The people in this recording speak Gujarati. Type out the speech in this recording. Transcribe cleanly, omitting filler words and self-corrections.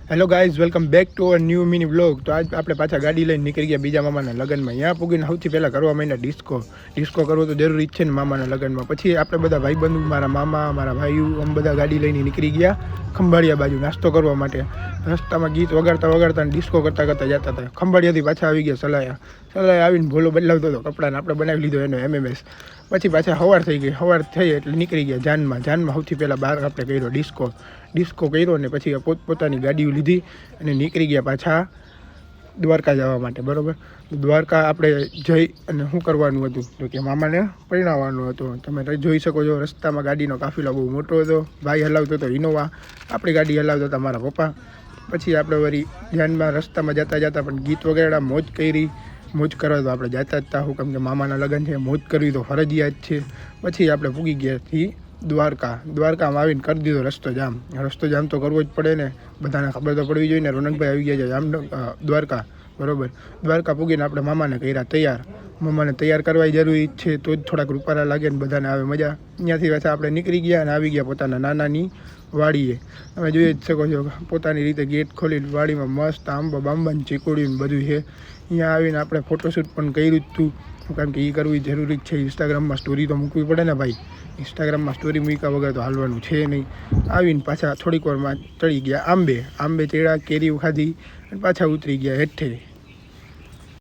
Hello guys, welcome back to a new mini vlog. તો આજ આપણે પાછા ગાડી લઈને નીકળી ગયા બીજા મામાના લગ્નમાં. અહીંયા પૂગીને સૌથી પહેલાં કરવા માંડ્યા ડિસ્કો કરવો તો જરૂરી જ છે ને મામાના લગ્નમાં. પછી આપણે બધા ભાઈબંધુ, મારા મામા, મારા ભાઈઓ, આમ બધા ગાડી લઈને નીકળી ગયા ખંભાળિયા બાજુ નાસ્તો કરવા માટે. રસ્તામાં ગીત વગાડતા અને ડિસ્કો કરતાં જતા હતા. ખંભાળિયાથી પાછા આવી ગયા સલાયા આવીને ભોલો બદલાવતો હતો કપડાને. આપણે બનાવી લીધો એનો MMS. પછી પાછા સવાર થઈ એટલે નીકળી ગયા જાનમાં સૌથી પહેલાં બહાર આપણે કર્યો ડિસ્કો કર્યો ને પછી પોતપોતાની ગાડીઓ લીધી અને નીકળી ગયા પાછા દ્વારકા જવા માટે. બરાબર, દ્વારકા આપણે જઈ અને શું કરવાનું હતું તો કે મામાને પરણાવવાનું હતું. તમે જોઈ શકો છો રસ્તામાં ગાડીનો કાફિલો બહુ મોટો હતો. ભાઈ હલાવતો હતો ઇનોવા, આપણી ગાડી હલાવતા હતા મારા પપ્પા. પછી આપણે વળી ધ્યાનમાં રસ્તામાં જતા પણ ગીત વગેરે મોજ કરી. મોજ કરવા તો આપણે જતા જ હતા, હું કેમ કે મામાના લગ્ન છે, મોજ કરવી તો ફરજિયાત છે. પછી આપણે પૂગી ગયા દ્વારકામાં આવીને કરી દીધો રસ્તો જામ તો કરવો જ પડે ને, બધાને ખબર તો પડવી જોઈએ ને. રોનકભાઈ આવી ગયા છે દ્વારકા. બરાબર, દ્વારકા પૂગીને આપણે મામાને કર્યા તૈયાર. મામાને તૈયાર કરવાની જરૂરી છે તો જ થોડાક રૂપારા લાગે ને બધાને આવે મજા. ત્યાંથી પાછા આપણે નીકળી ગયા અને આવી ગયા પોતાના નાનાની વાડીએ. તમે જોઈ જ શકો છો પોતાની રીતે ગેટ ખોલી વાડીમાં મસ્ત આંબા બાંબાને ચીકુડીને બધું છે. અહીંયા આવીને આપણે ફોટોશૂટ પણ કર્યું જ હતું, કારણ કે એ કરવી જરૂરી જ છે. ઇન્સ્ટાગ્રામમાં સ્ટોરી તો મૂકવી પડે ને ભાઈ. ઇન્સ્ટાગ્રામમાં સ્ટોરી મૂક્યા વગર તો હાલવાનું છે નહીં. આવીને પાછા થોડીક વારમાં ચડી ગયા આંબે ચેડા કેરીઓ ખાધી અને પાછા ઉતરી ગયા હેઠે.